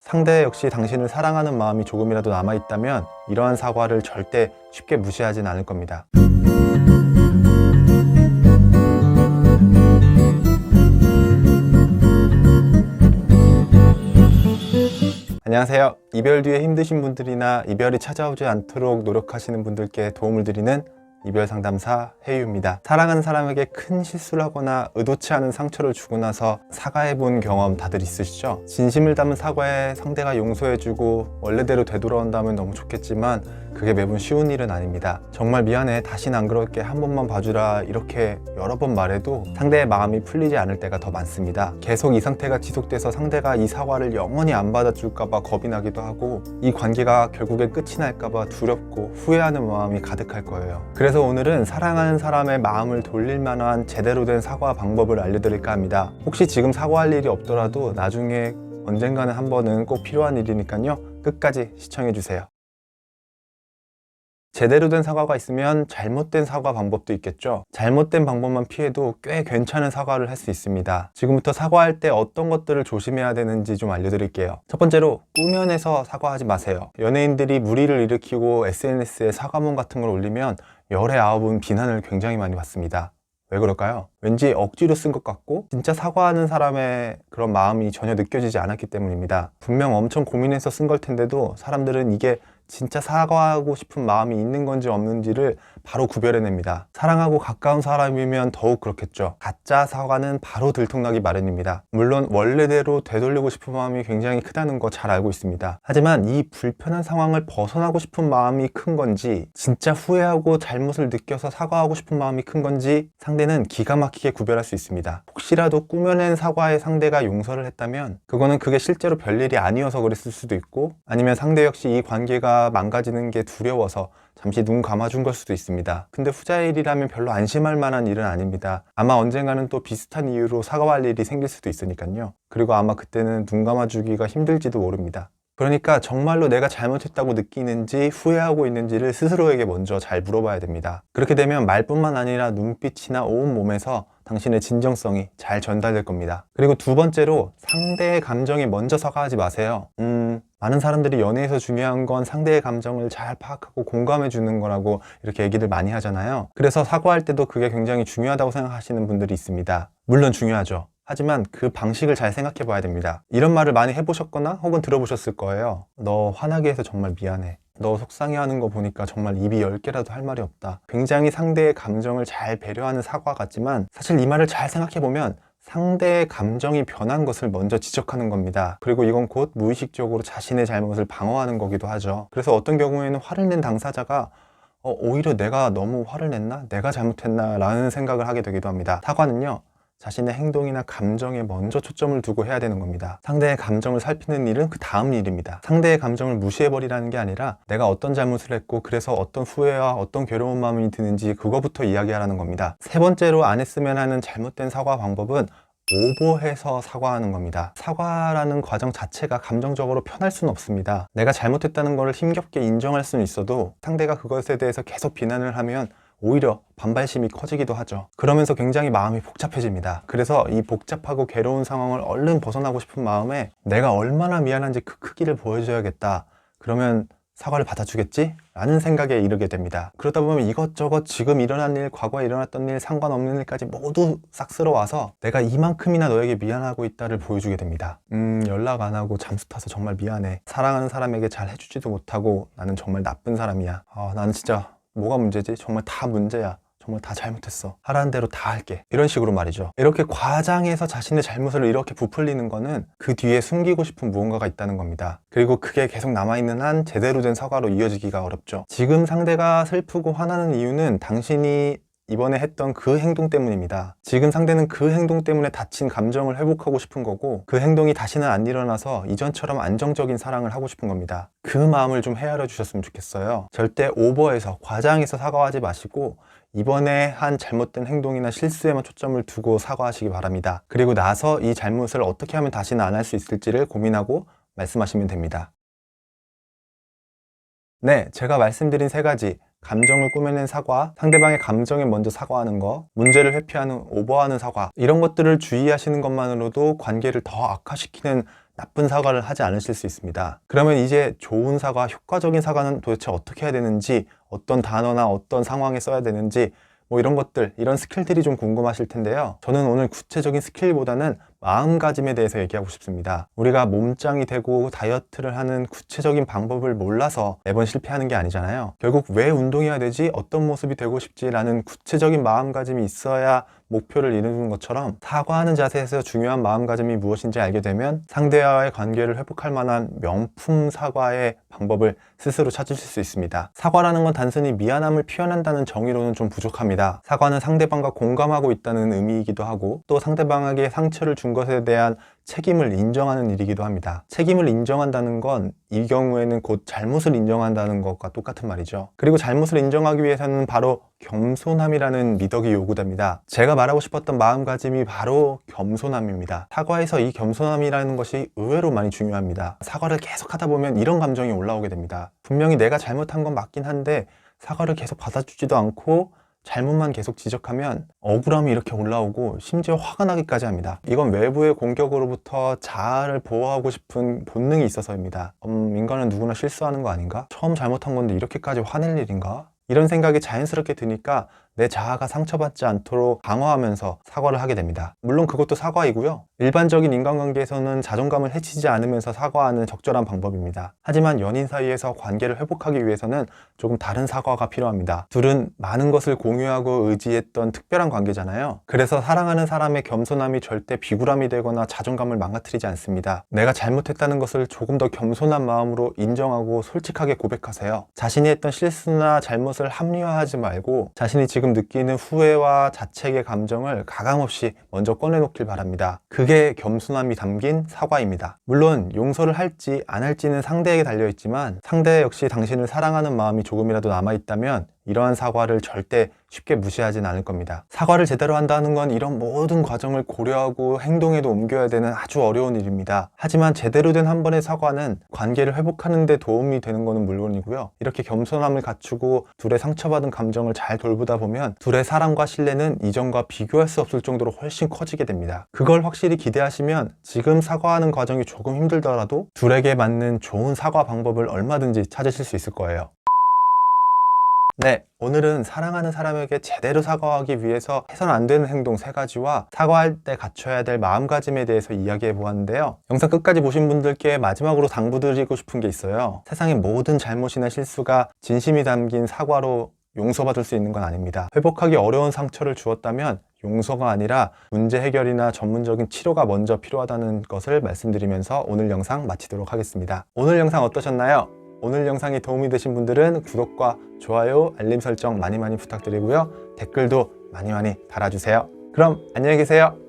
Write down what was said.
상대 역시 당신을 사랑하는 마음이 조금이라도 남아있다면 이러한 사과를 절대 쉽게 무시하진 않을 겁니다. 안녕하세요. 이별 뒤에 힘드신 분들이나 이별이 찾아오지 않도록 노력하시는 분들께 도움을 드리는 이별 상담사 해유입니다. 사랑하는 사람에게 큰 실수를 하거나 의도치 않은 상처를 주고 나서 사과해 본 경험 다들 있으시죠? 진심을 담은 사과에 상대가 용서해주고 원래대로 되돌아온다면 너무 좋겠지만 그게 매번 쉬운 일은 아닙니다. 정말 미안해, 다신 안 그럴게, 한 번만 봐주라, 이렇게 여러 번 말해도 상대의 마음이 풀리지 않을 때가 더 많습니다. 계속 이 상태가 지속돼서 상대가 이 사과를 영원히 안 받아줄까봐 겁이 나기도 하고 이 관계가 결국엔 끝이 날까봐 두렵고 후회하는 마음이 가득할 거예요. 그래서 오늘은 사랑하는 사람의 마음을 돌릴 만한 제대로 된 사과 방법을 알려드릴까 합니다. 혹시 지금 사과할 일이 없더라도 나중에 언젠가는 한 번은 꼭 필요한 일이니까요. 끝까지 시청해주세요. 제대로 된 사과가 있으면 잘못된 사과 방법도 있겠죠. 잘못된 방법만 피해도 꽤 괜찮은 사과를 할 수 있습니다. 지금부터 사과할 때 어떤 것들을 조심해야 되는지 좀 알려드릴게요. 첫 번째로, 꾸며내서 사과하지 마세요. 연예인들이 물의를 일으키고 SNS에 사과문 같은 걸 올리면 열의 아홉은 비난을 굉장히 많이 받습니다. 왜 그럴까요? 왠지 억지로 쓴 것 같고 진짜 사과하는 사람의 그런 마음이 전혀 느껴지지 않았기 때문입니다. 분명 엄청 고민해서 쓴 걸 텐데도 사람들은 이게 진짜 사과하고 싶은 마음이 있는 건지 없는지를 바로 구별해냅니다. 사랑하고 가까운 사람이면 더욱 그렇겠죠. 가짜 사과는 바로 들통나기 마련입니다. 물론 원래대로 되돌리고 싶은 마음이 굉장히 크다는 거 잘 알고 있습니다. 하지만 이 불편한 상황을 벗어나고 싶은 마음이 큰 건지 진짜 후회하고 잘못을 느껴서 사과하고 싶은 마음이 큰 건지 상대는 기가 막히게 구별할 수 있습니다. 혹시라도 꾸며낸 사과에 상대가 용서를 했다면 그거는 그게 실제로 별일이 아니어서 그랬을 수도 있고, 아니면 상대 역시 이 관계가 망가지는 게 두려워서 잠시 눈 감아준 걸 수도 있습니다. 근데 후자의 일이라면 별로 안심할 만한 일은 아닙니다. 아마 언젠가는 또 비슷한 이유로 사과할 일이 생길 수도 있으니까요. 그리고 아마 그때는 눈 감아주기가 힘들지도 모릅니다. 그러니까 정말로 내가 잘못했다고 느끼는지 후회하고 있는지를 스스로에게 먼저 잘 물어봐야 됩니다. 그렇게 되면 말뿐만 아니라 눈빛이나 온몸에서 당신의 진정성이 잘 전달될 겁니다. 그리고 두 번째로, 상대의 감정에 먼저 사과하지 마세요. 많은 사람들이 연애에서 중요한 건 상대의 감정을 잘 파악하고 공감해 주는 거라고 이렇게 얘기를 많이 하잖아요. 그래서 사과할 때도 그게 굉장히 중요하다고 생각하시는 분들이 있습니다. 물론 중요하죠. 하지만 그 방식을 잘 생각해 봐야 됩니다. 이런 말을 많이 해보셨거나 혹은 들어보셨을 거예요. 너 화나게 해서 정말 미안해. 너 속상해하는 거 보니까 정말 입이 10개라도 할 말이 없다. 굉장히 상대의 감정을 잘 배려하는 사과 같지만 사실 이 말을 잘 생각해보면 상대의 감정이 변한 것을 먼저 지적하는 겁니다. 그리고 이건 곧 무의식적으로 자신의 잘못을 방어하는 거기도 하죠. 그래서 어떤 경우에는 화를 낸 당사자가 오히려 내가 너무 화를 냈나? 내가 잘못했나? 라는 생각을 하게 되기도 합니다. 사과는요, 자신의 행동이나 감정에 먼저 초점을 두고 해야 되는 겁니다. 상대의 감정을 살피는 일은 그 다음 일입니다. 상대의 감정을 무시해버리라는 게 아니라 내가 어떤 잘못을 했고 그래서 어떤 후회와 어떤 괴로운 마음이 드는지 그거부터 이야기하라는 겁니다. 세 번째로 안 했으면 하는 잘못된 사과 방법은 오버해서 사과하는 겁니다. 사과라는 과정 자체가 감정적으로 편할 수는 없습니다. 내가 잘못했다는 것을 힘겹게 인정할 수는 있어도 상대가 그것에 대해서 계속 비난을 하면 오히려 반발심이 커지기도 하죠. 그러면서 굉장히 마음이 복잡해집니다. 그래서 이 복잡하고 괴로운 상황을 얼른 벗어나고 싶은 마음에 내가 얼마나 미안한지 그 크기를 보여줘야겠다. 그러면 사과를 받아주겠지? 라는 생각에 이르게 됩니다. 그러다 보면 이것저것 지금 일어난 일, 과거에 일어났던 일, 상관없는 일까지 모두 싹 쓸어와서 내가 이만큼이나 너에게 미안하고 있다를 보여주게 됩니다. 연락 안 하고 잠수 타서 정말 미안해. 사랑하는 사람에게 잘 해주지도 못하고 나는 정말 나쁜 사람이야. 나는 진짜 뭐가 문제지? 정말 다 문제야. 정말 다 잘못했어. 하라는 대로 다 할게. 이런 식으로 말이죠. 이렇게 과장해서 자신의 잘못을 이렇게 부풀리는 거는 그 뒤에 숨기고 싶은 무언가가 있다는 겁니다. 그리고 그게 계속 남아있는 한 제대로 된 사과로 이어지기가 어렵죠. 지금 상대가 슬프고 화나는 이유는 당신이 이번에 했던 그 행동 때문입니다. 지금 상대는 그 행동 때문에 다친 감정을 회복하고 싶은 거고 그 행동이 다시는 안 일어나서 이전처럼 안정적인 사랑을 하고 싶은 겁니다. 그 마음을 좀 헤아려 주셨으면 좋겠어요. 절대 오버해서 과장해서 사과하지 마시고 이번에 한 잘못된 행동이나 실수에만 초점을 두고 사과하시기 바랍니다. 그리고 나서 이 잘못을 어떻게 하면 다시는 안 할 수 있을지를 고민하고 말씀하시면 됩니다. 네, 제가 말씀드린 세 가지, 감정을 꾸며낸 사과, 상대방의 감정에 먼저 사과하는 거, 문제를 회피하는 오버하는 사과, 이런 것들을 주의하시는 것만으로도 관계를 더 악화시키는 나쁜 사과를 하지 않으실 수 있습니다. 그러면 이제 좋은 사과, 효과적인 사과는 도대체 어떻게 해야 되는지, 어떤 단어나 어떤 상황에 써야 되는지 뭐 이런 것들, 이런 스킬들이 좀 궁금하실 텐데요. 저는 오늘 구체적인 스킬보다는 마음가짐에 대해서 얘기하고 싶습니다. 우리가 몸짱이 되고 다이어트를 하는 구체적인 방법을 몰라서 매번 실패하는 게 아니잖아요. 결국 왜 운동해야 되지? 어떤 모습이 되고 싶지? 라는 구체적인 마음가짐이 있어야 목표를 이루는 것처럼 사과하는 자세에서 중요한 마음가짐이 무엇인지 알게 되면 상대와의 관계를 회복할 만한 명품 사과의 방법을 스스로 찾으실 수 있습니다. 사과라는 건 단순히 미안함을 표현한다는 정의로는 좀 부족합니다. 사과는 상대방과 공감하고 있다는 의미이기도 하고 또 상대방에게 상처를 준 것에 대한 책임을 인정하는 일이기도 합니다. 책임을 인정한다는 건 이 경우에는 곧 잘못을 인정한다는 것과 똑같은 말이죠. 그리고 잘못을 인정하기 위해서는 바로 겸손함이라는 미덕이 요구됩니다. 제가 말하고 싶었던 마음가짐이 바로 겸손함입니다. 사과에서 이 겸손함이라는 것이 의외로 많이 중요합니다. 사과를 계속 하다 보면 이런 감정이 올라오게 됩니다. 분명히 내가 잘못한 건 맞긴 한데 사과를 계속 받아주지도 않고 잘못만 계속 지적하면 억울함이 이렇게 올라오고 심지어 화가 나기까지 합니다. 이건 외부의 공격으로부터 자아를 보호하고 싶은 본능이 있어서입니다. 인간은 누구나 실수하는 거 아닌가? 처음 잘못한 건데 이렇게까지 화낼 일인가? 이런 생각이 자연스럽게 드니까 내 자아가 상처받지 않도록 방어하면서 사과를 하게 됩니다. 물론 그것도 사과이고요. 일반적인 인간관계에서는 자존감을 해치지 않으면서 사과하는 적절한 방법입니다. 하지만 연인 사이에서 관계를 회복하기 위해서는 조금 다른 사과가 필요합니다. 둘은 많은 것을 공유하고 의지했던 특별한 관계잖아요. 그래서 사랑하는 사람의 겸손함이 절대 비굴함이 되거나 자존감을 망가뜨리지 않습니다. 내가 잘못했다는 것을 조금 더 겸손한 마음으로 인정하고 솔직하게 고백하세요. 자신이 했던 실수나 잘못을 합리화하지 말고 자신이 지금 느끼는 후회와 자책의 감정을 가감없이 먼저 꺼내놓길 바랍니다. 그게 겸손함이 담긴 사과입니다. 물론 용서를 할지 안 할지는 상대에게 달려있지만 상대 역시 당신을 사랑하는 마음이 조금이라도 남아있다면 이러한 사과를 절대 쉽게 무시하진 않을 겁니다. 사과를 제대로 한다는 건 이런 모든 과정을 고려하고 행동에도 옮겨야 되는 아주 어려운 일입니다. 하지만 제대로 된 한 번의 사과는 관계를 회복하는 데 도움이 되는 것은 물론이고요. 이렇게 겸손함을 갖추고 둘의 상처받은 감정을 잘 돌보다 보면 둘의 사랑과 신뢰는 이전과 비교할 수 없을 정도로 훨씬 커지게 됩니다. 그걸 확실히 기대하시면 지금 사과하는 과정이 조금 힘들더라도 둘에게 맞는 좋은 사과 방법을 얼마든지 찾으실 수 있을 거예요. 네, 오늘은 사랑하는 사람에게 제대로 사과하기 위해서 해서는 안 되는 행동 3가지와 사과할 때 갖춰야 될 마음가짐에 대해서 이야기해 보았는데요. 영상 끝까지 보신 분들께 마지막으로 당부드리고 싶은 게 있어요. 세상의 모든 잘못이나 실수가 진심이 담긴 사과로 용서받을 수 있는 건 아닙니다. 회복하기 어려운 상처를 주었다면 용서가 아니라 문제 해결이나 전문적인 치료가 먼저 필요하다는 것을 말씀드리면서 오늘 영상 마치도록 하겠습니다. 오늘 영상 어떠셨나요? 오늘 영상이 도움이 되신 분들은 구독과 좋아요, 알림 설정 많이 부탁드리고요. 댓글도 많이 달아주세요. 그럼 안녕히 계세요.